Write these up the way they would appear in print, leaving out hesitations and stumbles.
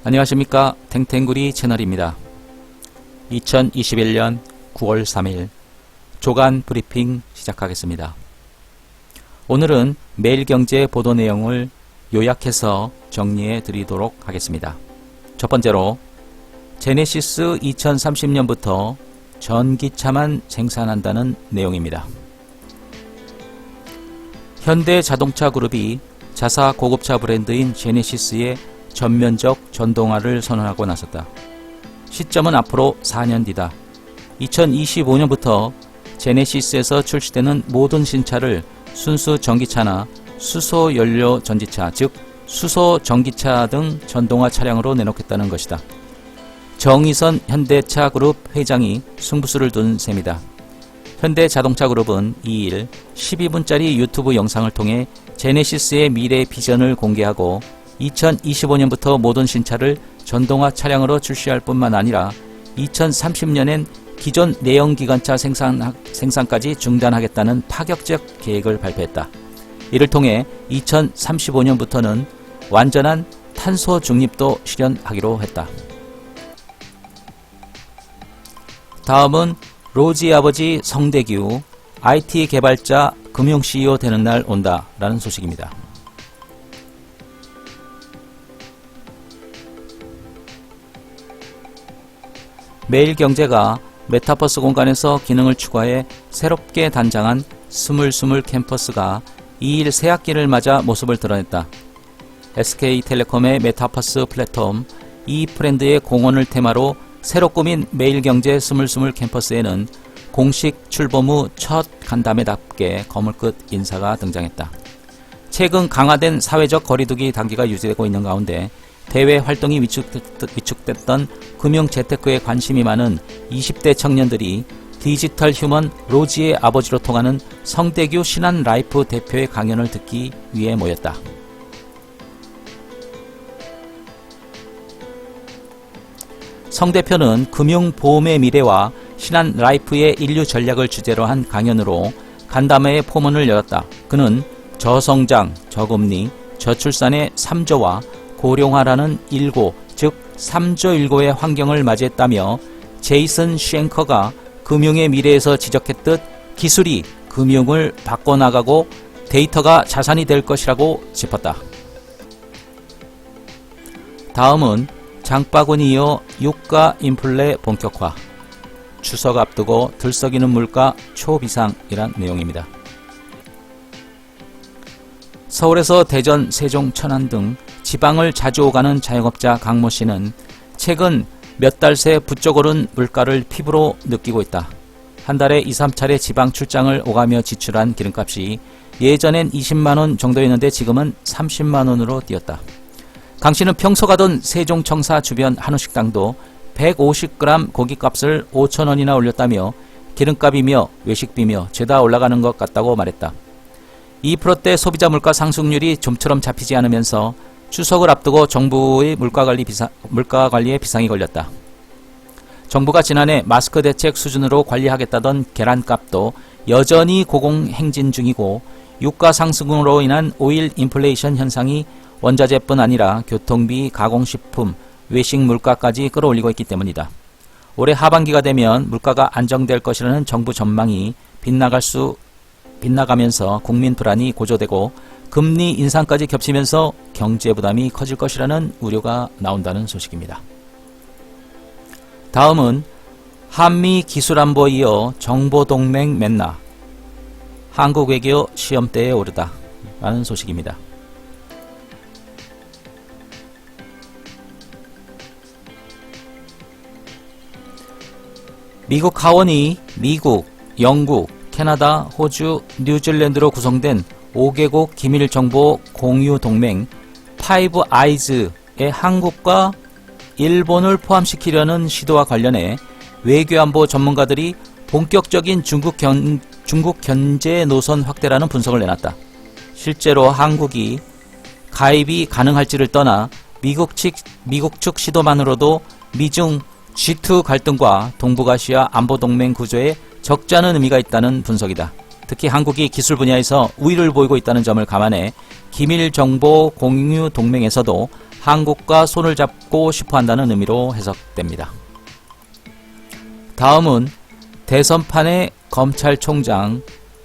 안녕하십니까, 탱탱구리 채널입니다. 2021년 9월 3일 조간 브리핑 시작하겠습니다. 오늘은 매일경제 보도 내용을 요약해서 정리해 드리도록 하겠습니다. 첫 번째로 제네시스 2030년부터 전기차만 생산한다는 내용입니다. 현대자동차그룹이 자사 고급차 브랜드인 제네시스의 전면적 전동화를 선언하고 나섰다. 시점은 앞으로 4년 뒤다. 2025년부터 제네시스에서 출시되는 모든 신차를 순수 전기차나 수소 연료 전지차, 즉 수소 전기차 등 전동화 차량으로 내놓겠다는 것이다. 정의선 현대차그룹 회장이 승부수를 둔 셈이다. 현대자동차그룹은 2일 12분짜리 유튜브 영상을 통해 제네시스의 미래 비전을 공개하고 2025년부터 모든 신차를 전동화 차량으로 출시할 뿐만 아니라 2030년엔 기존 내연기관차 생산까지 중단하겠다는 파격적 계획을 발표했다. 이를 통해 2035년부터는 완전한 탄소 중립도 실현하기로 했다. 다음은 로지의 아버지 성대규 IT 개발자 금융 CEO 되는 날 온다 라는 소식입니다. 매일경제가 메타버스 공간에서 기능을 추가해 새롭게 단장한 스물스물 캠퍼스가 2일 새학기를 맞아 모습을 드러냈다. SK텔레콤의 메타버스 플랫폼 이프렌드의 공헌을 테마로 새로 꾸민 매일경제 스물스물 캠퍼스에는 공식 출범 후 첫 간담회답게 거물끝 인사가 등장했다. 최근 강화된 사회적 거리두기 단계가 유지되고 있는 가운데 대외 활동이 위축됐던 금융 재테크에 관심이 많은 20대 청년들이 디지털 휴먼 로지의 아버지로 통하는 성대규 신한라이프 대표의 강연을 듣기 위해 모였다. 성 대표는 금융보험의 미래와 신한라이프의 인류 전략을 주제로 한 강연으로 간담회의 포문을 열었다. 그는 저성장, 저금리, 저출산의 3조와 고령화라는 1고, 즉 3조 1고의 환경을 맞이했다며 제이슨 쉔커가 금융의 미래에서 지적했듯 기술이 금융을 바꿔나가고 데이터가 자산이 될 것이라고 짚었다. 다음은 장바구니 이어 유가 인플레 본격화, 추석 앞두고 들썩이는 물가 초비상이란 내용입니다. 서울에서 대전, 세종, 천안 등 지방을 자주 오가는 자영업자 강모 씨는 최근 몇 달 새 부쩍 오른 물가를 피부로 느끼고 있다. 한 달에 2, 3차례 지방 출장을 오가며 지출한 기름값이 예전엔 20만원 정도였는데 지금은 30만원으로 뛰었다. 강 씨는 평소 가던 세종 청사 주변 한우식당도 150g 고기값을 5,000원이나 올렸다며 기름값이며 외식비며 죄다 올라가는 것 같다고 말했다. 2%대 소비자 물가 상승률이 좀처럼 잡히지 않으면서 추석을 앞두고 정부의 물가 관리에 비상이 걸렸다. 정부가 지난해 마스크 대책 수준으로 관리하겠다던 계란값도 여전히 고공행진 중이고 유가 상승으로 인한 오일 인플레이션 현상이 원자재뿐 아니라 교통비, 가공식품, 외식 물가까지 끌어올리고 있기 때문이다. 올해 하반기가 되면 물가가 안정될 것이라는 정부 전망이 빗나가면서 국민 불안이 고조되고 금리 인상까지 겹치면서 경제 부담이 커질 것이라는 우려가 나온다는 소식입니다. 다음은 한미 기술안보에 이어 정보동맹 맺나, 한국 외교 시험대에 오르다 라는 소식입니다. 미국 하원이 미국, 영국, 캐나다, 호주, 뉴질랜드로 구성된 5개국 기밀정보 공유 동맹 파이브 아이즈에 한국과 일본을 포함시키려는 시도와 관련해 외교안보 전문가들이 본격적인 중국 견제 노선 확대라는 분석을 내놨다. 실제로 한국이 가입이 가능할지를 떠나 미국 측 시도만으로도 미중 G2 갈등과 동북아시아 안보동맹 구조에 적지 않은 의미가 있다는 분석이다. 특히 한국이 기술 분야에서 우위를 보이고 있다는 점을 감안해 기밀정보 공유 동맹에서도 한국과 손을 잡고 싶어 한다는 의미로 해석됩니다. 다음은 대선판의 검찰총장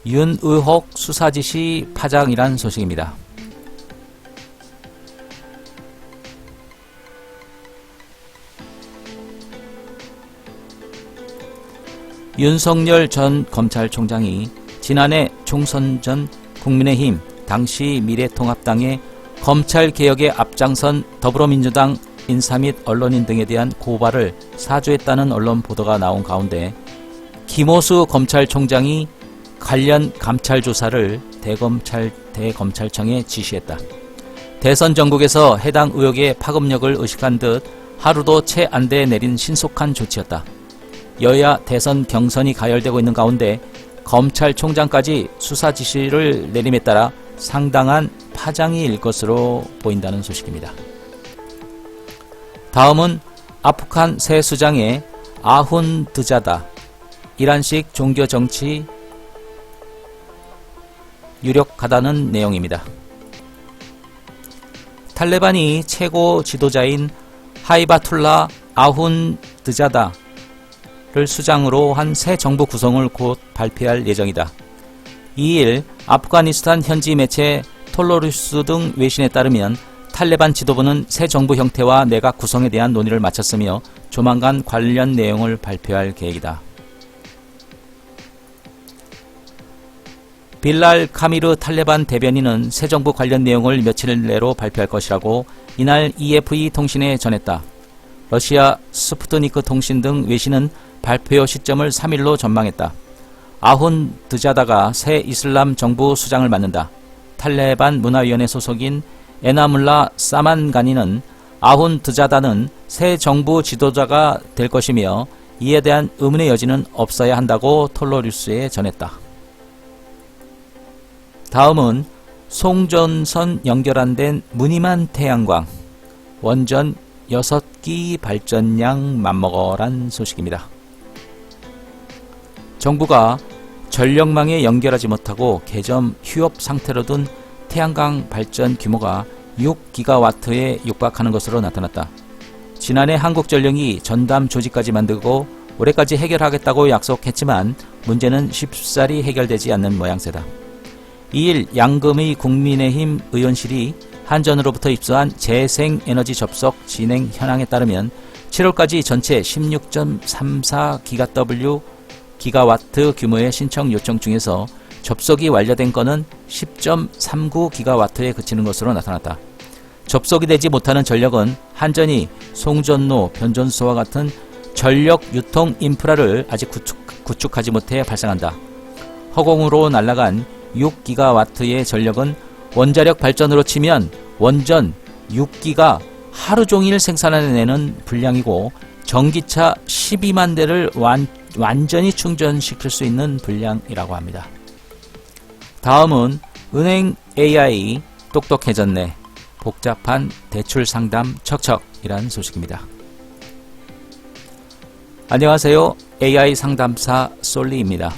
윤의혹 수사지시 파장이란 소식입니다. 윤석열 전 검찰총장이 지난해 총선 전 국민의힘 당시 미래통합당의 검찰개혁에 앞장선 더불어민주당 인사 및 언론인 등에 대한 고발을 사주했다는 언론 보도가 나온 가운데 김호수 검찰총장이 관련 감찰 조사를 대검찰청에 지시했다. 대선 전국에서 해당 의혹의 파급력을 의식한 듯 하루도 채 안 돼 내린 신속한 조치였다. 여야 대선 경선이 가열되고 있는 가운데 검찰총장까지 수사 지시를 내림에 따라 상당한 파장이 일 것으로 보인다는 소식입니다. 다음은 아프간 새 수장의 아훈드자다 이란식 종교정치 유력하다는 내용입니다. 탈레반이 최고 지도자인 하이바툴라 아훈드자다를 수장으로 한 새 정부 구성을 곧 발표할 예정이다. 2일 아프가니스탄 현지 매체 톨로리스 등 외신에 따르면 탈레반 지도부는 새 정부 형태와 내각 구성에 대한 논의를 마쳤으며 조만간 관련 내용을 발표할 계획이다. 빌랄 카미르 탈레반 대변인은 새 정부 관련 내용을 며칠 내로 발표할 것이라고 이날 EFE 통신에 전했다. 러시아 스푸트니크 통신 등 외신은 발표 시점을 3일로 전망했다. 아훈드자다가 새 이슬람 정부 수장을 맡는다. 탈레반 문화위원회 소속인 에나물라 사만가니는 아훈드자다는 새 정부 지도자가 될 것이며 이에 대한 의문의 여지는 없어야 한다고 톨로리스에 전했다. 다음은 송전선 연결 안 된 무늬만 태양광 원전 6기 발전량 맘먹어란 소식입니다. 정부가 전력망에 연결하지 못하고 개점 휴업 상태로 둔 태양광 발전 규모가 6기가와트에 육박하는 것으로 나타났다. 지난해 한국전력이 전담 조직까지 만들고 올해까지 해결하겠다고 약속했지만 문제는 쉽사리 해결되지 않는 모양새다. 2일 양금의 국민의힘 의원실이 한전으로부터 입수한 재생에너지 접속 진행 현황에 따르면 7월까지 전체 16.34 기가와트 규모의 신청 요청 중에서 접속이 완료된 건은 10.39 기가와트에 그치는 것으로 나타났다. 접속이 되지 못하는 전력은 한전이 송전로, 변전소와 같은 전력 유통 인프라를 아직 구축하지 못해 발생한다. 허공으로 날아간 6기가와트의 전력은 원자력 발전으로 치면 원전 6기가 하루 종일 생산해내는 분량이고 전기차 12만 대를 완전히 충전시킬 수 있는 분량이라고 합니다. 다음은 은행 AI 똑똑해졌네. 복잡한 대출 상담 척척이란 소식입니다. 안녕하세요. AI 상담사 솔리입니다.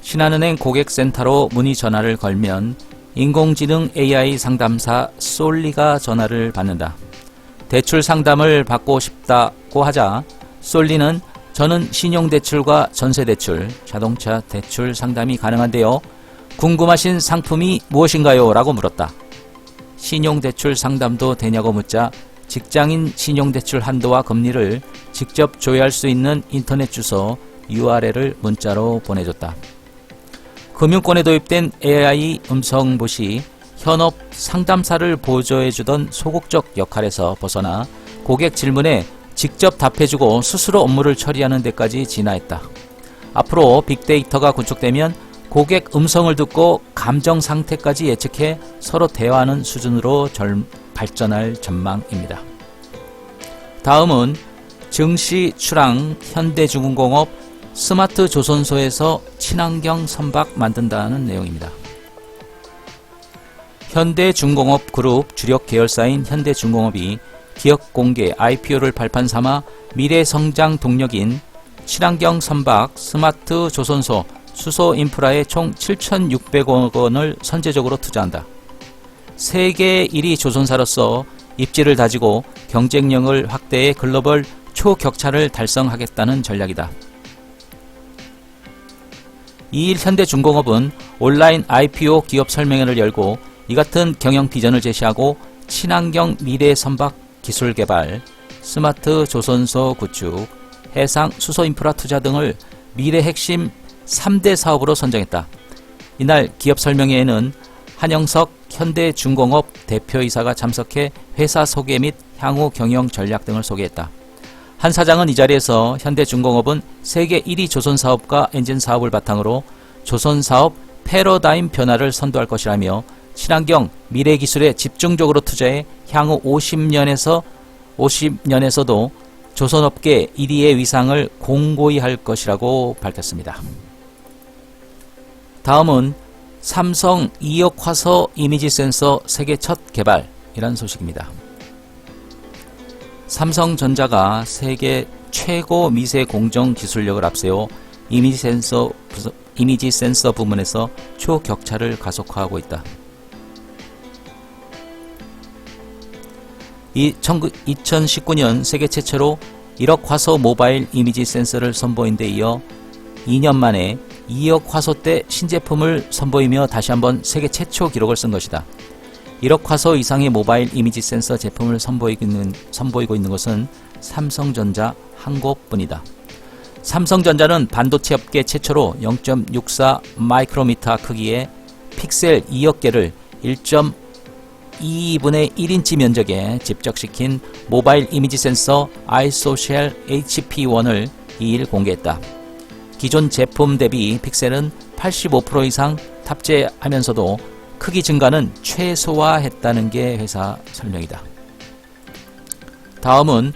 신한은행 고객센터로 문의 전화를 걸면 인공지능 AI 상담사 솔리가 전화를 받는다. 대출 상담을 받고 싶다고 하자 솔리는 저는 신용대출과 전세대출, 자동차 대출 상담이 가능한데요. 궁금하신 상품이 무엇인가요? 라고 물었다. 신용대출 상담도 되냐고 묻자 직장인 신용대출 한도와 금리를 직접 조회할 수 있는 인터넷 주소 URL을 문자로 보내줬다. 금융권에 도입된 AI 음성봇이 현업 상담사를 보조해주던 소극적 역할에서 벗어나 고객 질문에 직접 답해주고 스스로 업무를 처리하는 데까지 진화했다. 앞으로 빅데이터가 구축되면 고객 음성을 듣고 감정 상태까지 예측해 서로 대화하는 수준으로 발전할 전망입니다. 다음은 증시 출항 현대중공업 스마트 조선소에서 친환경 선박 만든다는 내용입니다. 현대중공업 그룹 주력 계열사인 현대중공업이 기업 공개 IPO를 발판 삼아 미래 성장 동력인 친환경 선박 스마트 조선소 수소 인프라에 총 7,600억 원을 선제적으로 투자한다. 세계 1위 조선사로서 입지를 다지고 경쟁력을 확대해 글로벌 초격차를 달성하겠다는 전략이다. 2일 현대중공업은 온라인 IPO 기업 설명회를 열고 이 같은 경영 비전을 제시하고 친환경 미래 선박 기술 개발, 스마트 조선소 구축, 해상 수소 인프라 투자 등을 미래 핵심 3대 사업으로 선정했다. 이날 기업 설명회에는 한영석 현대중공업 대표이사가 참석해 회사 소개 및 향후 경영 전략 등을 소개했다. 한 사장은 이 자리에서 현대중공업은 세계 1위 조선사업과 엔진사업을 바탕으로 조선사업 패러다임 변화를 선도할 것이라며 친환경 미래기술에 집중적으로 투자해 향후 50년에서도 조선업계 1위의 위상을 공고히 할 것이라고 밝혔습니다. 다음은 삼성 2억 화소 이미지 센서 세계 첫 개발이라는 소식입니다. 삼성전자가 세계 최고 미세 공정 기술력을 앞세워 이미지 센서 부문에서 초격차를 가속화하고 있다. 2019년 세계 최초로 1억 화소 모바일 이미지 센서를 선보인 데 이어 2년 만에 2억 화소대 신제품을 선보이며 다시 한번 세계 최초 기록을 쓴 것이다. 1억 화소 이상의 모바일 이미지 센서 제품을 선보이고 있는 것은 삼성전자 한 곳뿐이다. 삼성전자는 반도체 업계 최초로 0.64 마이크로미터 크기의 픽셀 2억 개를 1.22분의 1인치 면적에 집적시킨 모바일 이미지 센서 아이소쉘 HP1을 2일 공개했다. 기존 제품 대비 픽셀은 85% 이상 탑재하면서도 크기 증가는 최소화했다는 게 회사 설명이다. 다음은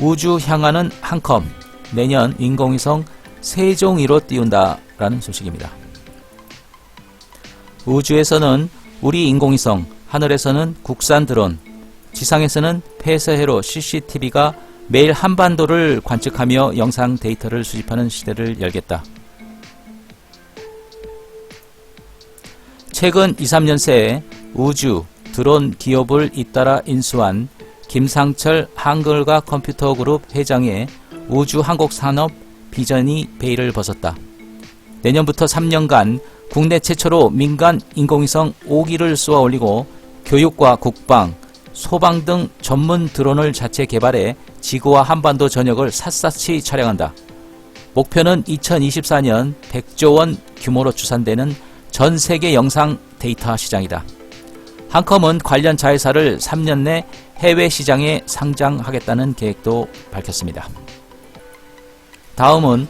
우주 향하는 한컴, 내년 인공위성 세종이로 띄운다라는 소식입니다. 우주에서는 우리 인공위성, 하늘에서는 국산 드론, 지상에서는 폐쇄회로 CCTV가 매일 한반도를 관측하며 영상 데이터를 수집하는 시대를 열겠다. 최근 2-3년 새에 우주, 드론 기업을 잇따라 인수한 김상철 한글과 컴퓨터 그룹 회장의 우주 한국 산업 비전이 베일을 벗었다. 내년부터 3년간 국내 최초로 민간 인공위성 5기를 쏘아 올리고 교육과 국방, 소방 등 전문 드론을 자체 개발해 지구와 한반도 전역을 샅샅이 촬영한다. 목표는 2024년 100조 원 규모로 추산되는 전 세계 영상 데이터 시장이다. 한컴은 관련 자회사를 3년 내 해외 시장에 상장하겠다는 계획도 밝혔습니다. 다음은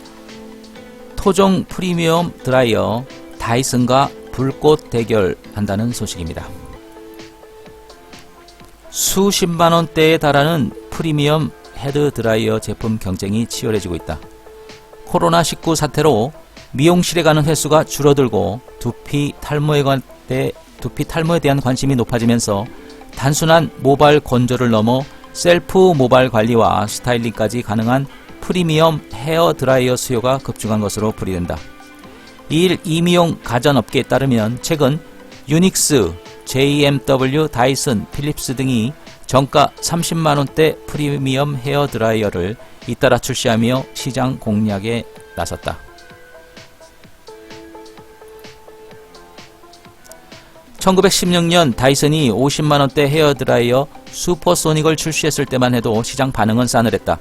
토종 프리미엄 드라이어 다이슨과 불꽃 대결한다는 소식입니다. 수십만 원대에 달하는 프리미엄 헤드 드라이어 제품 경쟁이 치열해지고 있다. 코로나19 사태로 미용실에 가는 횟수가 줄어들고 두피 탈모에 대한 관심이 높아지면서 단순한 모발 건조를 넘어 셀프 모발 관리와 스타일링까지 가능한 프리미엄 헤어 드라이어 수요가 급증한 것으로 풀이된다. 이일 이미용 가전업계에 따르면 최근 유닉스, JMW, 다이슨, 필립스 등이 정가 30만원대 프리미엄 헤어 드라이어를 잇따라 출시하며 시장 공략에 나섰다. (1916년) 다이슨이 50만원대 헤어드라이어 슈퍼소닉을 출시했을 때만 해도 시장 반응은 싸늘했다.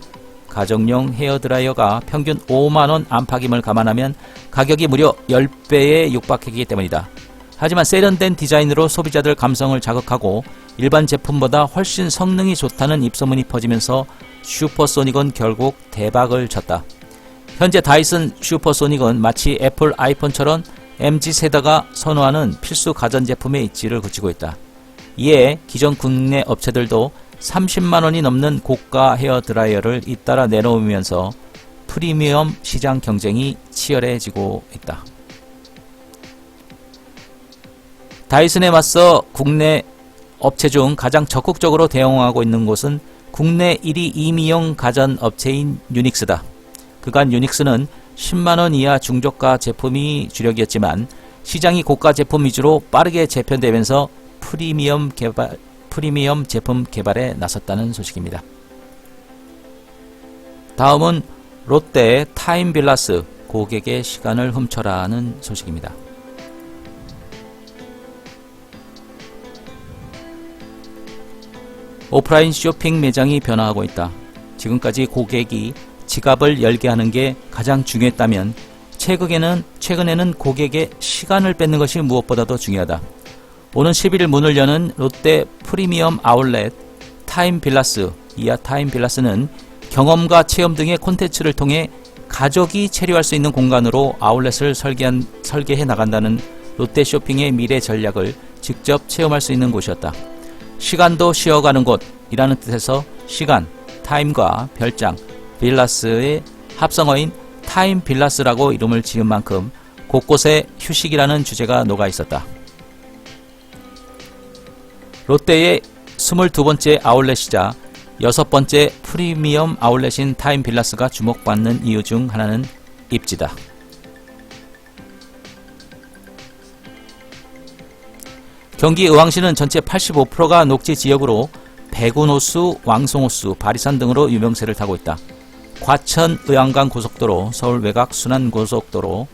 가정용 헤어드라이어가 평균 5만원 안팎임을 감안하면 가격이 무려 10배에 육박하기 때문이다. 하지만 세련된 디자인으로 소비자들 감성을 자극하고 일반 제품보다 훨씬 성능이 좋다는 입소문이 퍼지면서 슈퍼소닉은 결국 대박을 쳤다. 현재 다이슨 슈퍼소닉은 마치 애플 아이폰처럼 MZ세대가 선호하는 필수 가전제품의 입지를 굳히고 있다. 이에 기존 국내 업체들도 30만원이 넘는 고가 헤어드라이어를 잇따라 내놓으면서 프리미엄 시장 경쟁이 치열해지고 있다. 다이슨에 맞서 국내 업체 중 가장 적극적으로 대응하고 있는 곳은 국내 1위 이미용 가전 업체인 유닉스다. 그간 유닉스는 10만원 이하 중저가 제품이 주력이었지만 시장이 고가 제품 위주로 빠르게 재편되면서 프리미엄 제품 개발에 나섰다는 소식입니다. 다음은 롯데 타임빌라스 고객의 시간을 훔쳐라는 소식입니다. 오프라인 쇼핑 매장이 변화하고 있다. 지금까지 고객이 지갑을 열게 하는 게 가장 중요했다면 최근에는 고객의 시간을 뺏는 것이 무엇보다도 중요하다. 오는 11일 문을 여는 롯데 프리미엄 아울렛 타임빌라스, 이하 타임빌라스는 경험과 체험 등의 콘텐츠를 통해 가족이 체류할 수 있는 공간으로 아울렛을 설계해 나간다는 롯데 쇼핑의 미래 전략을 직접 체험할 수 있는 곳이었다. 시간도 쉬어가는 곳이라는 뜻에서 시간, 타임과 별장, 빌라스의 합성어인 타임빌라스라고 이름을 지은 만큼 곳곳에 휴식이라는 주제가 녹아 있었다. 롯데의 22번째 아울렛이자 6번째 프리미엄 아울렛인 타임빌라스가 주목받는 이유 중 하나는 입지다. 경기 의왕시는 전체 85%가 녹지 지역으로 백운호수, 왕송호수, 바리산 등으로 유명세를 타고 있다. 과천 의왕간 고속도로, 서울 외곽 순환고속도로,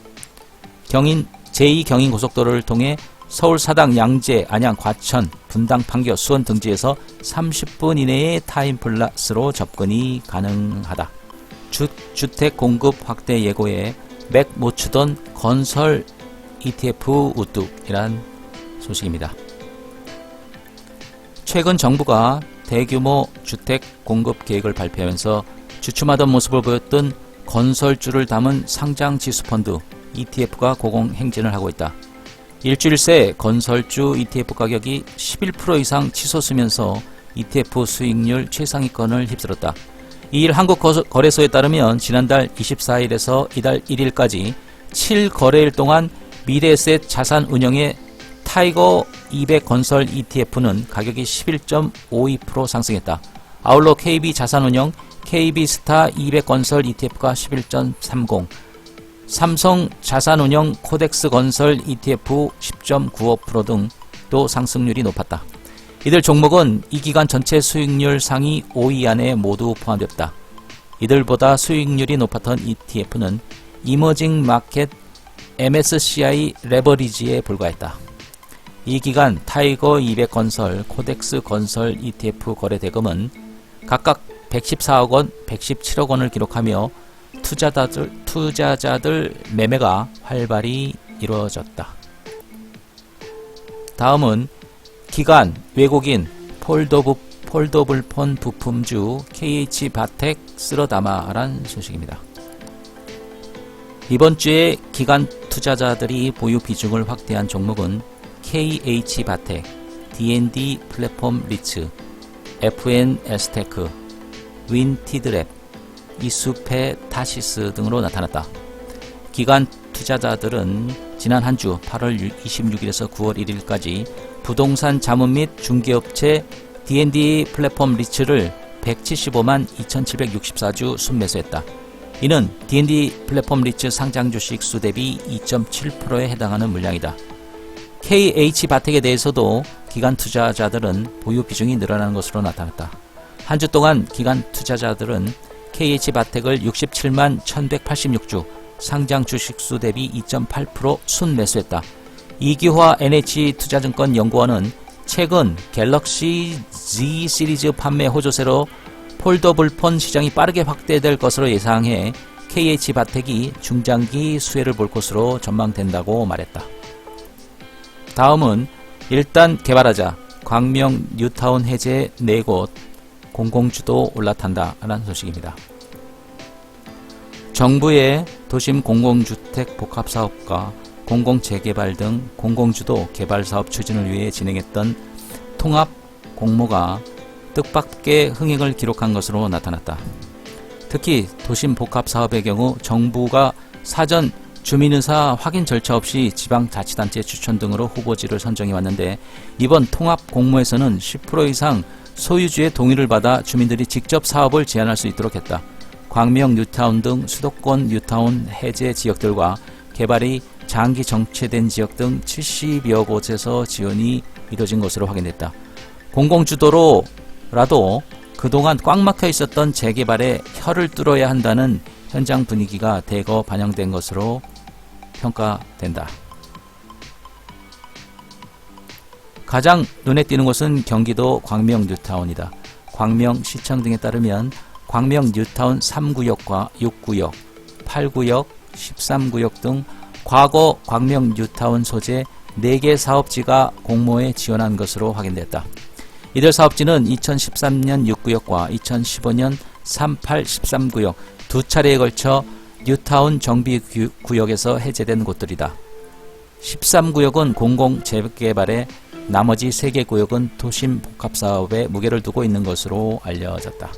제2경인고속도로를 통해 서울 사당, 양재, 안양, 과천, 분당, 판교, 수원 등지에서 30분 이내에 타임플러스로 접근이 가능하다. 주택 공급 확대 예고에 맥 못 추던 건설 ETF 우뚝이란 소식입니다. 최근 정부가 대규모 주택 공급 계획을 발표하면서 주춤하던 모습을 보였던 건설주를 담은 상장 지수펀드 ETF가 고공행진을 하고 있다. 일주일 새 건설주 ETF 가격이 11% 이상 치솟으면서 ETF 수익률 최상위권을 휩쓸었다. 이일 한국거래소에 따르면 지난달 24일에서 이달 1일까지 7거래일 동안 미래에셋 자산운용의 타이거 200 건설 ETF는 가격이 11.52% 상승했다. 아울러 KB 자산운용 KB스타 200 건설 ETF가 11.30, 삼성 자산운용 코덱스 건설 ETF 10.95% 등 또 상승률이 높았다. 이들 종목은 이 기간 전체 수익률 상위 5위 안에 모두 포함됐다. 이들보다 수익률이 높았던 ETF는 이머징 마켓 MSCI 레버리지에 불과했다. 이 기간 타이거 200 건설, 코덱스 건설 ETF 거래 대금은 각각 114억 원, 117억 원을 기록하며 투자자들 매매가 활발히 이루어졌다. 다음은 기간 외국인 폴더블폰 부품주 KH바텍 쓸어담아란 소식입니다. 이번 주에 기간 투자자들이 보유 비중을 확대한 종목은 KH바텍, D&D 플랫폼 리츠, FNS테크, 윈티드랩, 이수페타시스 등으로 나타났다. 기간 투자자들은 지난 한 주 8월 26일에서 9월 1일까지 부동산 자문 및 중개업체 D&D 플랫폼 리츠를 175만 2764주 순매수했다. 이는 D&D 플랫폼 리츠 상장 주식 수 대비 2.7%에 해당하는 물량이다. KH바텍에 대해서도 기간 투자자들은 보유 비중이 늘어나는 것으로 나타났다. 한 주 동안 기간 투자자들은 KH바텍을 67만 1186주, 상장 주식수 대비 2.8% 순매수했다. 이기화 NH투자증권 연구원은 최근 갤럭시 Z 시리즈 판매 호조세로 폴더블폰 시장이 빠르게 확대될 것으로 예상해 KH바텍이 중장기 수혜를 볼 것으로 전망된다고 말했다. 다음은 일단 개발하자, 광명 뉴타운 해제 4곳, 공공주도 올라탄다 라는 소식입니다. 정부의 도심 공공주택 복합사업과 공공재개발 등 공공주도 개발사업 추진을 위해 진행했던 통합 공모가 뜻밖의 흥행을 기록한 것으로 나타났다. 특히 도심 복합사업의 경우 정부가 사전 주민의사 확인 절차 없이 지방자치단체 추천 등으로 후보지를 선정해 왔는데, 이번 통합 공모에서는 10% 이상 소유주의 동의를 받아 주민들이 직접 사업을 제안할 수 있도록 했다. 광명 뉴타운 등 수도권 뉴타운 해제 지역들과 개발이 장기 정체된 지역 등 70여 곳에서 지원이 이뤄진 것으로 확인됐다. 공공주도로라도 그동안 꽉 막혀 있었던 재개발에 혀를 뚫어야 한다는 현장 분위기가 대거 반영된 것으로 평가된다. 가장 눈에 띄는 곳은 경기도 광명 뉴타운이다. 광명시청 등에 따르면 광명 뉴타운 3구역과 6구역, 8구역, 13구역 등 과거 광명 뉴타운 소재 4개 사업지가 공모에 지원한 것으로 확인됐다. 이들 사업지는 2013년 6구역과 2015년 38, 13구역 두 차례에 걸쳐 뉴타운 정비구역에서 해제된 곳들이다. 13구역은 공공재개발에 나머지 3개 구역은 도심 복합사업에 무게를 두고 있는 것으로 알려졌다.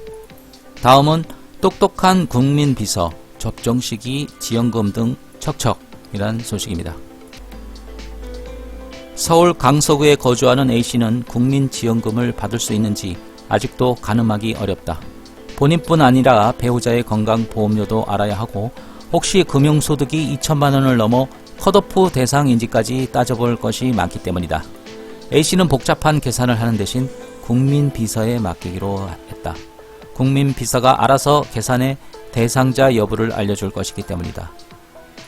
다음은 똑똑한 국민비서, 접종시기, 지원금 등 척척이란 소식입니다. 서울 강서구에 거주하는 A씨는 국민지원금을 받을 수 있는지 아직도 가늠하기 어렵다. 본인뿐 아니라 배우자의 건강보험료도 알아야 하고 혹시 금융소득이 2천만 원을 넘어 컷오프 대상인지까지 따져볼 것이 많기 때문이다. A씨는 복잡한 계산을 하는 대신 국민비서에 맡기기로 했다. 국민비서가 알아서 계산의 대상자 여부를 알려줄 것이기 때문이다.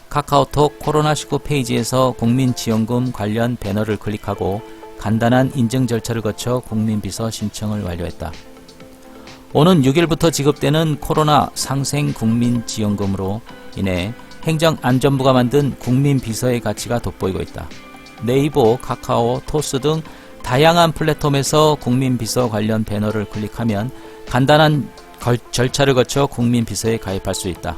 카카오톡 코로나19 페이지에서 국민지원금 관련 배너를 클릭하고 간단한 인증 절차를 거쳐 국민비서 신청을 완료했다. 오는 6일부터 지급되는 코로나 상생 국민지원금으로 인해 행정안전부가 만든 국민비서의 가치가 돋보이고 있다. 네이버, 카카오, 토스 등 다양한 플랫폼에서 국민비서 관련 배너를 클릭하면 간단한 절차를 거쳐 국민비서에 가입할 수 있다.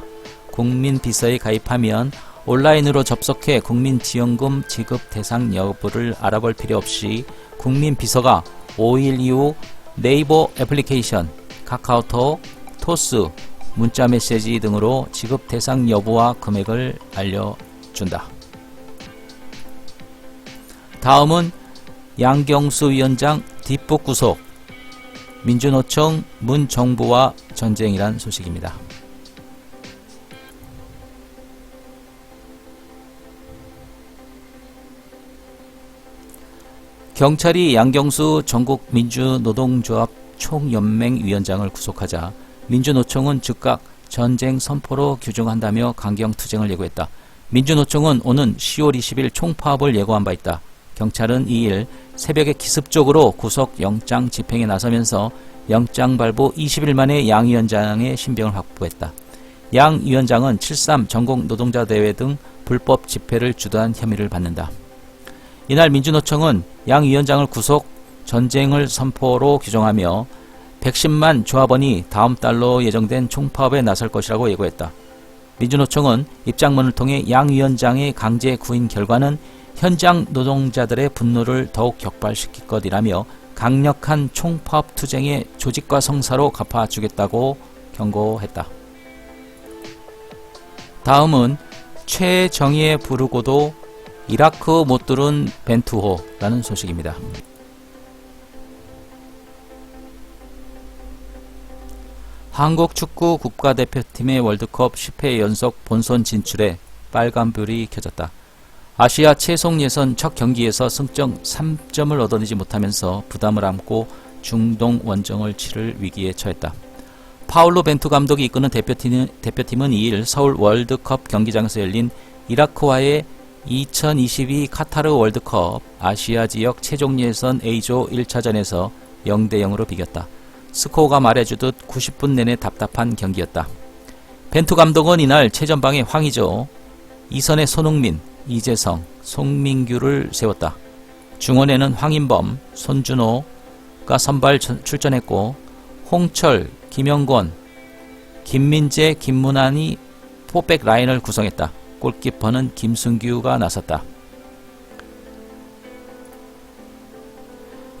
국민비서에 가입하면 온라인으로 접속해 국민지원금 지급 대상 여부를 알아볼 필요 없이 국민비서가 5일 이후 네이버 애플리케이션, 카카오톡, 토스, 문자메시지 등으로 지급 대상 여부와 금액을 알려준다. 다음은 양경수 위원장 뒷북 구속, 민주노총 문 정부와 전쟁이란 소식입니다. 경찰이 양경수 전국민주노동조합 총연맹 위원장을 구속하자 민주노총은 즉각 전쟁 선포로 규정한다며 강경투쟁을 예고했다. 민주노총은 오는 10월 20일 총파업을 예고한 바 있다. 경찰은 2일 새벽에 기습적으로 구속영장 집행에 나서면서 영장 발부 20일 만에 양 위원장의 신병을 확보했다. 양 위원장은 7.3 전국노동자대회 등 불법 집회를 주도한 혐의를 받는다. 이날 민주노총은 양 위원장을 구속, 전쟁을 선포로 규정하며 110만 조합원이 다음 달로 예정된 총파업에 나설 것이라고 예고했다. 민주노총은 입장문을 통해 양 위원장의 강제 구인 결과는 현장 노동자들의 분노를 더욱 격발시킬 것이라며 강력한 총파업 투쟁의 조직과 성사로 갚아주겠다고 경고했다. 다음은 최정의에 부르고도 이라크 못 들은 벤투호라는 소식입니다. 한국 축구 국가대표팀의 월드컵 10회 연속 본선 진출에 빨간불이 켜졌다. 아시아 최종 예선 첫 경기에서 승점 3점을 얻어내지 못하면서 부담을 안고 중동 원정을 치를 위기에 처했다. 파울로 벤투 감독이 이끄는 대표팀은 2일 서울 월드컵 경기장에서 열린 이라크와의 2022 카타르 월드컵 아시아 지역 최종 예선 A조 1차전에서 0대0으로 비겼다. 스코어가 말해주듯 90분 내내 답답한 경기였다. 벤투 감독은 이날 최전방에 황의조, 이선에 손흥민, 이재성, 송민규를 세웠다. 중원에는 황인범, 손준호가 선발 출전했고 홍철, 김영권, 김민재, 김문환이 포백 라인을 구성했다. 골키퍼는 김승규가 나섰다.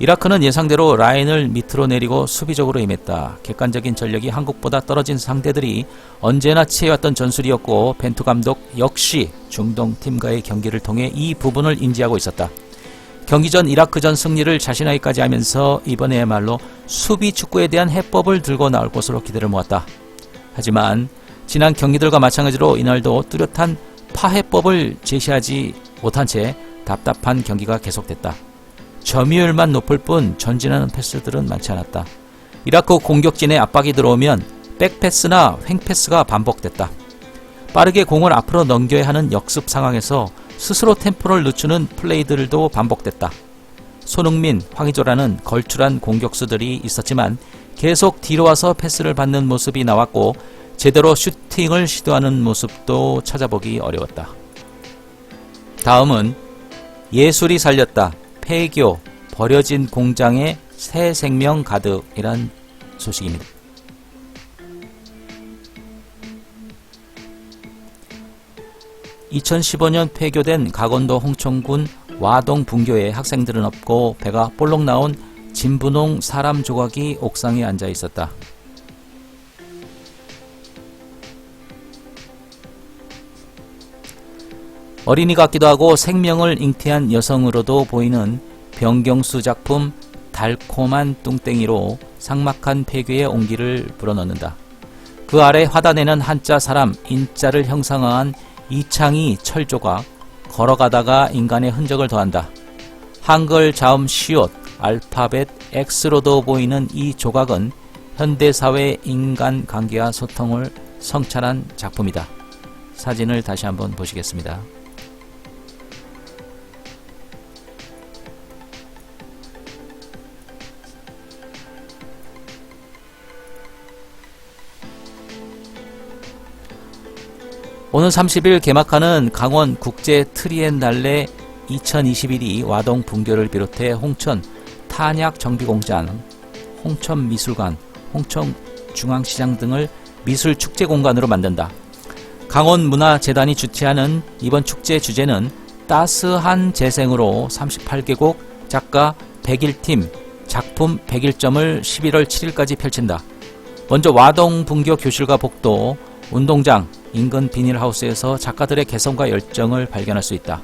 이라크는 예상대로 라인을 밑으로 내리고 수비적으로 임했다. 객관적인 전력이 한국보다 떨어진 상대들이 언제나 취해왔던 전술이었고 벤투 감독 역시 중동 팀과의 경기를 통해 이 부분을 인지하고 있었다. 경기 전 이라크전 승리를 자신에게까지 하면서 이번에야말로 수비 축구에 대한 해법을 들고 나올 것으로 기대를 모았다. 하지만 지난 경기들과 마찬가지로 이날도 뚜렷한 파해법을 제시하지 못한 채 답답한 경기가 계속됐다. 점유율만 높을 뿐 전진하는 패스들은 많지 않았다. 이라크 공격진의 압박이 들어오면 백패스나 횡패스가 반복됐다. 빠르게 공을 앞으로 넘겨야 하는 역습 상황에서 스스로 템포를 늦추는 플레이들도 반복됐다. 손흥민, 황의조라는 걸출한 공격수들이 있었지만 계속 뒤로 와서 패스를 받는 모습이 나왔고 제대로 슈팅을 시도하는 모습도 찾아보기 어려웠다. 다음은 예술이 살렸다. 폐교, 버려진 공장에 새 생명 가득이란 소식입니다. (2015년) 폐교된 강원도 홍천군 와동 분교에 학생들은 없고 배가 볼록 나온 진분홍 사람 조각이 옥상에 앉아 있었다. 어린이 같기도 하고 생명을 잉태한 여성으로도 보이는 변경수 작품 달콤한 뚱땡이로 삭막한 폐교의 온기를 불어넣는다. 그 아래 화단에는 한자 사람 인자를 형상화한 이창이 철조각, 걸어가다가 인간의 흔적을 더한다. 한글 자음 시옷, 알파벳 X로도 보이는 이 조각은 현대사회 인간 관계와 소통을 성찰한 작품이다. 사진을 다시 한번 보시겠습니다. 오늘 30일 개막하는 강원 국제 트리엔날레 2021이 와동 분교를 비롯해 홍천 탄약 정비공장, 홍천 미술관, 홍천 중앙시장 등을 미술 축제 공간으로 만든다. 강원문화재단이 주최하는 이번 축제 주제는 따스한 재생으로 38개국 작가 100일팀 작품 101점을 11월 7일까지 펼친다. 먼저 와동 분교 교실과 복도, 운동장, 인근 비닐하우스에서 작가들의 개성과 열정을 발견할 수 있다.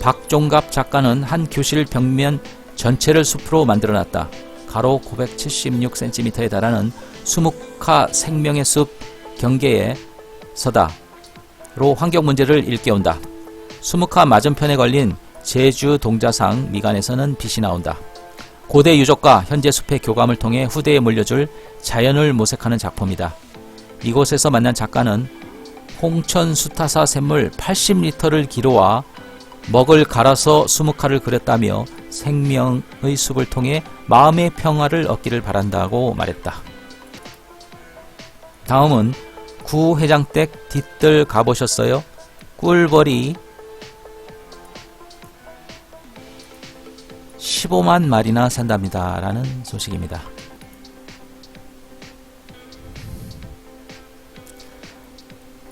박종갑 작가는 한 교실 벽면 전체를 숲으로 만들어놨다. 가로 976cm에 달하는 수묵화 생명의 숲 경계에 서다로 환경 문제를 일깨운다. 수묵화 맞은편에 걸린 제주 동자상 미간에서는 빛이 나온다. 고대 유적과 현재 숲의 교감을 통해 후대에 물려줄 자연을 모색하는 작품이다. 이곳에서 만난 작가는 홍천 수타사 샘물 80리터를 기로와 먹을 갈아서 수묵화를 그렸다며 생명의 숲을 통해 마음의 평화를 얻기를 바란다고 말했다. 다음은 구회장댁 뒷뜰 가보셨어요? 꿀벌이 15만 마리나 산답니다. 라는 소식입니다.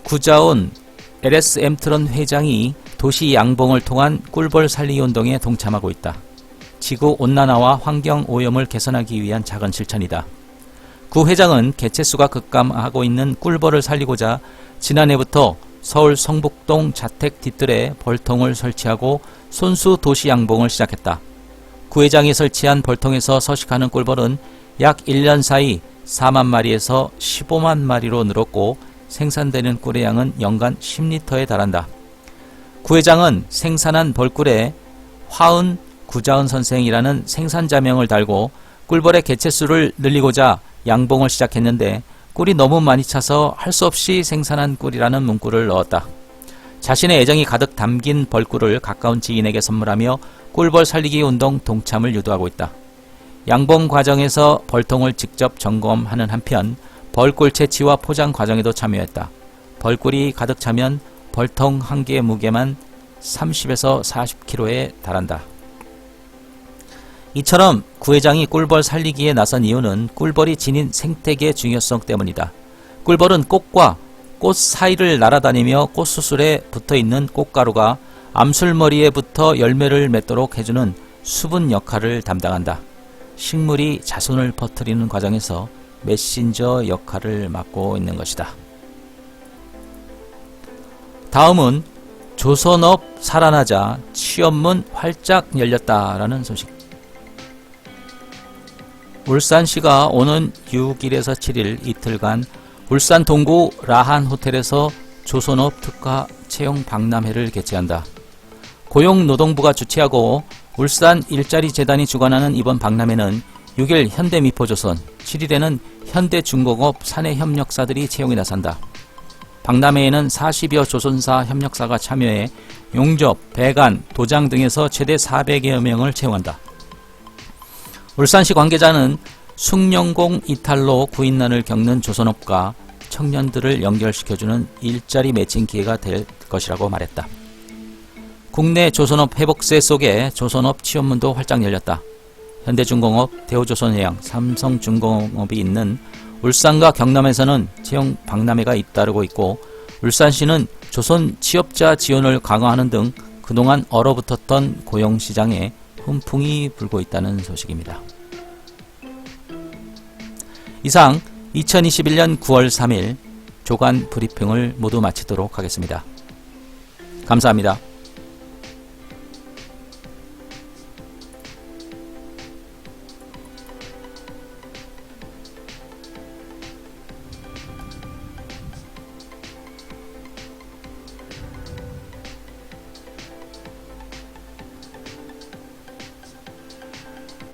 구자온 LSM 트론 회장이 도시 양봉을 통한 꿀벌 살리기 운동에 동참하고 있다. 지구 온난화와 환경 오염을 개선하기 위한 작은 실천이다. 구 회장은 개체수가 급감하고 있는 꿀벌을 살리고자 지난해부터 서울 성북동 자택 뒷뜰에 벌통을 설치하고 손수 도시 양봉을 시작했다. 구 회장이 설치한 벌통에서 서식하는 꿀벌은 약 1년 사이 4만 마리에서 15만 마리로 늘었고 생산되는 꿀의 양은 연간 10리터에 달한다. 구 회장은 생산한 벌꿀에 화은 구자은 선생이라는 생산자명을 달고 꿀벌의 개체수를 늘리고자 양봉을 시작했는데 꿀이 너무 많이 차서 할 수 없이 생산한 꿀이라는 문구를 넣었다. 자신의 애정이 가득 담긴 벌꿀을 가까운 지인에게 선물하며 꿀벌 살리기 운동 동참을 유도하고 있다. 양봉 과정에서 벌통을 직접 점검하는 한편 벌꿀 채취와 포장 과정에도 참여했다. 벌꿀이 가득 차면 벌통 한 개의 무게만 30에서 40kg에 달한다. 이처럼 구 회장이 꿀벌 살리기에 나선 이유는 꿀벌이 지닌 생태계의 중요성 때문이다. 꿀벌은 꽃과 꽃 사이를 날아다니며 꽃수술에 붙어있는 꽃가루가 암술머리에 붙어 열매를 맺도록 해주는 수분 역할을 담당한다. 식물이 자손을 퍼뜨리는 과정에서 메신저 역할을 맡고 있는 것이다. 다음은 조선업 살아나자 취업문 활짝 열렸다라는 소식. 울산시가 오는 6일에서 7일 이틀간 울산 동구 라한 호텔에서 조선업 특화 채용 박람회를 개최한다. 고용노동부가 주최하고 울산 일자리 재단이 주관하는 이번 박람회는 6일 현대미포조선, 7일에는 현대중공업 사내협력사들이 채용에 나선다. 박람회에는 40여 조선사 협력사가 참여해 용접, 배관, 도장 등에서 최대 400여 명을 채용한다. 울산시 관계자는 숭령공 이탈로 구인난을 겪는 조선업과 청년들을 연결시켜주는 일자리 매칭 기회가 될 것이라고 말했다. 국내 조선업 회복세 속에 조선업 취업문도 활짝 열렸다. 현대중공업, 대우조선해양, 삼성중공업이 있는 울산과 경남에서는 채용 박람회가 잇따르고 있고 울산시는 조선 취업자 지원을 강화하는 등 그동안 얼어붙었던 고용시장에 훈풍이 불고 있다는 소식입니다. 이상 2021년 9월 3일 조간 브리핑을 모두 마치도록 하겠습니다. 감사합니다.